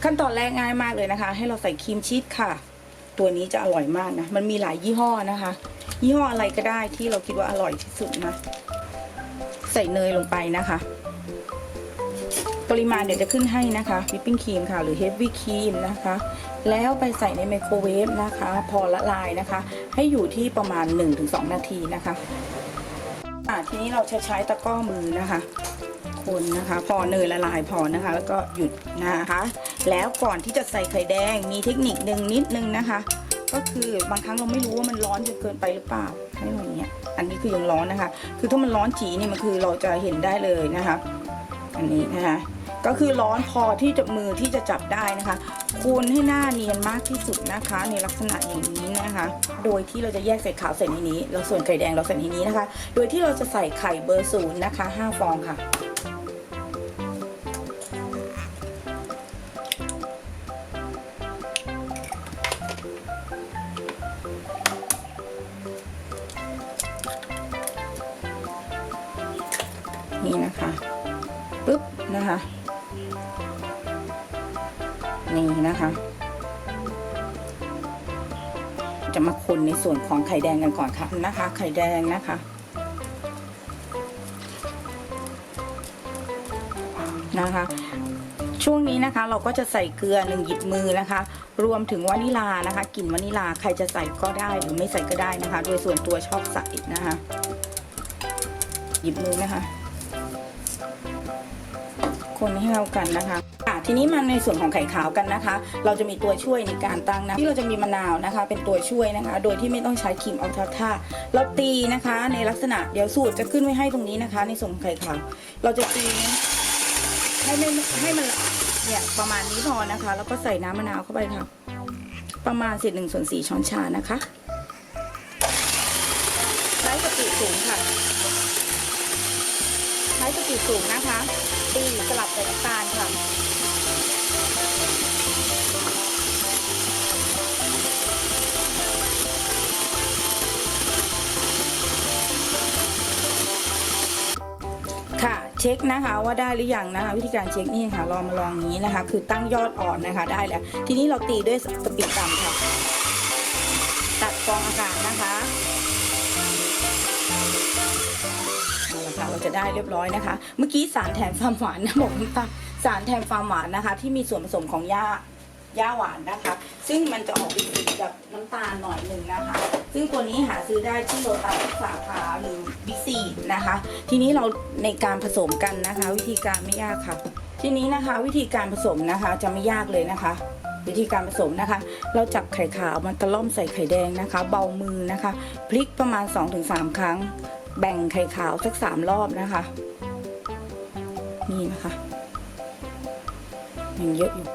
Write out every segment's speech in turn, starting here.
ขั้นตอนแรกง่ายมากเลยนะคะให้เราใส่ครีมชีสค่ะตัวนี้จะอร่อยมากนะมันมีหลายยี่ห้อนะคะยี่ห้ออะไรก็ได้ที่เราคิดว่าอร่อยที่สุดนะใส่เนยลงไปนะคะปริมาณเดี๋ยวจะขึ้นให้นะคะวิปปิ้งครีมค่ะหรือเฮฟวี่ครีมนะคะแล้วไปใส่ในไมโครเวฟนะคะพอละลายนะคะให้อยู่ที่ประมาณ 1-2 นาทีนะคะทีนี้เราใช้ตะกร้อมือนะคะคนนะคะพอเนยละลายพอนะคะแล้วก็หยุดนะคะแล้วก่อนที่จะใส่ไข่แดงมีเทคนิคนิดนึงนะคะก็คือบางครั้งเราไม่รู้ว่ามันร้อนจนเกินไปหรือเปล่าให้เราอย่างเงี้ยอันนี้คือยังร้อนนะคะคือถ้ามันร้อนจีนี่มันคือเราจะเห็นได้เลยนะคะอันนี้นะคะก็คือร้อนพอที่จะมือที่จะจับได้นะคะคนให้หน้าเนียนมากที่สุดนะคะในลักษณะอย่างนี้นะคะโดยที่เราจะแยกใส่ขาวใส่ในนี้แล้วส่วนไข่แดงเราใส่ในนี้นะคะโดยที่เราจะใส่ไข่เบอร์0นะคะ5 ฟองค่ะนี่นะคะปึ๊บนะคะนี่นะคะจะมาคนในส่วนของไข่แดงกันก่อนค่ะนะคะไข่แดงนะคะช่วงนี้นะคะเราก็จะใส่เกลือ1 หยิบมือนะคะรวมถึงวานิลานะคะกลิ่นวานิลาใครจะใส่ก็ได้หรือไม่ใส่ก็ได้นะคะโดยส่วนตัวชอบใส่นะคะหยิบมือนะคะคนให้เข้ากันนะคะทีนี้มาในส่วนของไข่ขาวกันนะคะเราจะมีตัวช่วยในการตั้งนะที่เราจะมีมะนาวนะคะเป็นตัวช่วยนะคะโดยที่ไม่ต้องใช้ครีมอัลทาเราตีนะคะในลักษณะเดี๋ยวสูตรจะขึ้นไว้ให้ตรงนี้นะคะในส่วนของไข่ขาวเราจะตีให้มันเนี่ยประมาณนี้พอนะคะแล้วก็ใส่น้ำมะนาวเข้าไปค่ะประมาณ1/4 ช้อนชานะคะใช้สปีดสูงค่ะใช้สปีดสูงนะคะตีสลับใส่น้ำตาลค่ะค่ะเช็คนะคะว่าได้หรือยังนะคะวิธีการเช็คนี่ค่ะลองนี้นะคะคือตั้งยอดอ่อนนะคะได้แล้วทีนี้เราตีด้วยสปีดต่ำค่ะตัดฟองอากาศนะคะเราจะได้เรียบร้อยนะคะเมื่อกี้สารแทนความหวานนะบอกน้ำตาลสารแทนความหวานนะคะที่มีส่วนผสมของย่าหวานนะคะซึ่งมันจะออกเป็นสีแบบน้ำตาลหน่อยหนึ่งนะคะซึ่งตัวนี้หาซื้อได้ที่โลตัสสาขาหรือบิ๊กซีนะคะทีนี้เราในการผสมกันนะคะวิธีการไม่ยากค่ะทีนี้นะคะวิธีการผสมนะคะจะไม่ยากเลยนะคะวิธีการผสมนะคะเราจับไข่ขาวมันตะล่อมใส่ไข่แดงนะคะเบามือนะคะพลิกประมาณ 2-3 ครั้งแบ่งไข่ขาวสัก3 รอบนะคะนี่นะคะยังเยอะอยู่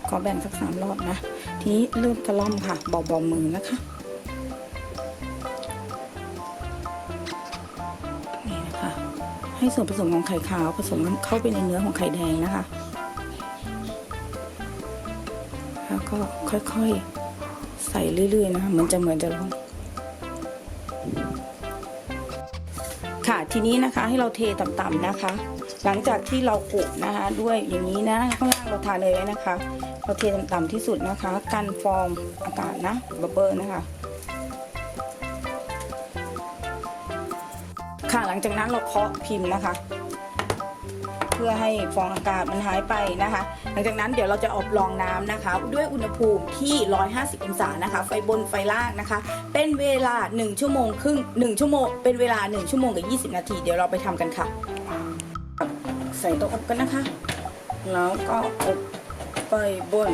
ขอแบ่งสัก3 รอบนะทีนี้เริ่มตะล่อมค่ะเบามือนะคะนี่นะคะให้ส่วนผสมของไข่ขาวผสมเข้าไปในเนื้อของไข่แดงนะคะแล้วก็ค่อยๆใส่เรื่อยๆนะคะเหมือนจะลงค่ะทีนี้นะคะให้เราเทต่ำๆนะคะหลังจากที่เราโขลกนะคะด้วยอย่างนี้นะข้างล่างเราทาเนยไว้นะคะเราเทต่ำๆที่สุดนะคะกันฟองอากาศนะบับเบิ้ลนะคะค่ะหลังจากนั้นเราเคาะพิมพ์นะคะเพื่อให้ฟองอากาศมันหายไปนะคะหลังจากนั้นเดี๋ยวเราจะอบรองน้ำนะคะด้วยอุณหภูมิที่150 องศานะคะไฟบนไฟล่างนะคะเป็นเวลา1 ชั่วโมงครึ่ง1 ชั่วโมงเป็นเวลา1 ชั่วโมงกับ20 นาทีเดี๋ยวเราไปทำกันค่ะใส่โต๊ะอบกันนะคะแล้วก็อบไฟบน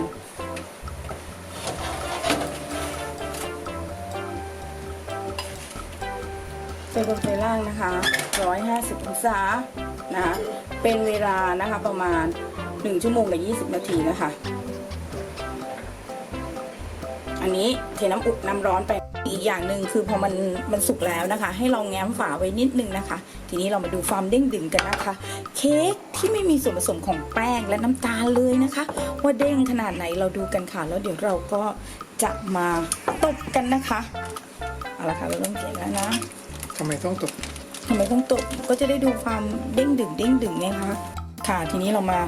ไฟล่างนะคะ150 องศานะคะเป็นเวลานะคะประมาณ1 ชั่วโมงกับ20 นาทีนะคะอันนี้เทน้ำร้อนไปอีกอย่างหนึ่งคือพอมันสุกแล้วนะคะให้เราแง้มฝาไว้นิดนึงนะคะทีนี้เรามาดูความเด้งดึงกันนะคะเค้กที่ไม่มีส่วนผสมของแป้งและน้ำตาลเลยนะคะว่าเด้งขนาดไหนเราดูกันค่ะแล้วเดี๋ยวเราก็จะมาตบกันนะคะเอาละค่ะเราเริ่มเก็บแล้วนะทำไมต้องตบก็จะได้ดูความเด้งดึงไงคะค่ะทีนี้เรามา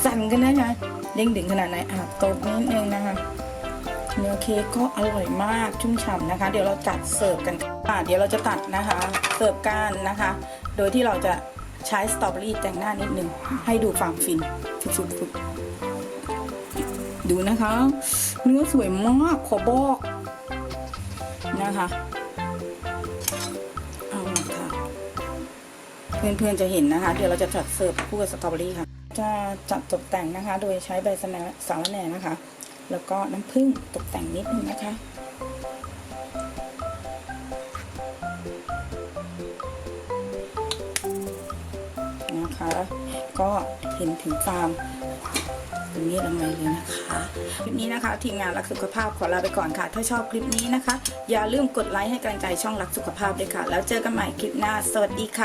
สั่นกันนะ เด้งดึงขนาดไหนตบนิดนึงนะคะเนื้อเค้กก็อร่อยมากชุ่มฉ่ำนะคะเดี๋ยวเราจัดเสิร์ฟกันเดี๋ยวเราจะตัดนะคะเสิร์ฟกันนะคะโดยที่เราจะใช้สตรอเบอรี่แต่งหน้านิดนึงให้ดูความฟินฟุดดูนะคะเนื้อสวยมากขอบอกนะคะเอาละค่ะเพื่อนๆจะเห็นนะคะเดี๋ยวเราจะจัดเสิร์ฟคู่กับสตรอเบอรี่ค่ะจะจัดตกแต่งนะคะโดยใช้ใบสะระแหน่นะคะแล้วก็น้ำผึ้งตกแต่งนิดนึงนะคะก็เห็นถึงความตรงนี้ละไมเลยนะคะคลิปนี้นะคะทีมงานรักสุขภาพขอลาไปก่อนค่ะถ้าชอบคลิปนี้นะคะอย่าลืมกดไลค์ให้กำลังใจช่องรักสุขภาพด้วยค่ะแล้วเจอกันใหม่คลิปหน้าสวัสดีค่ะ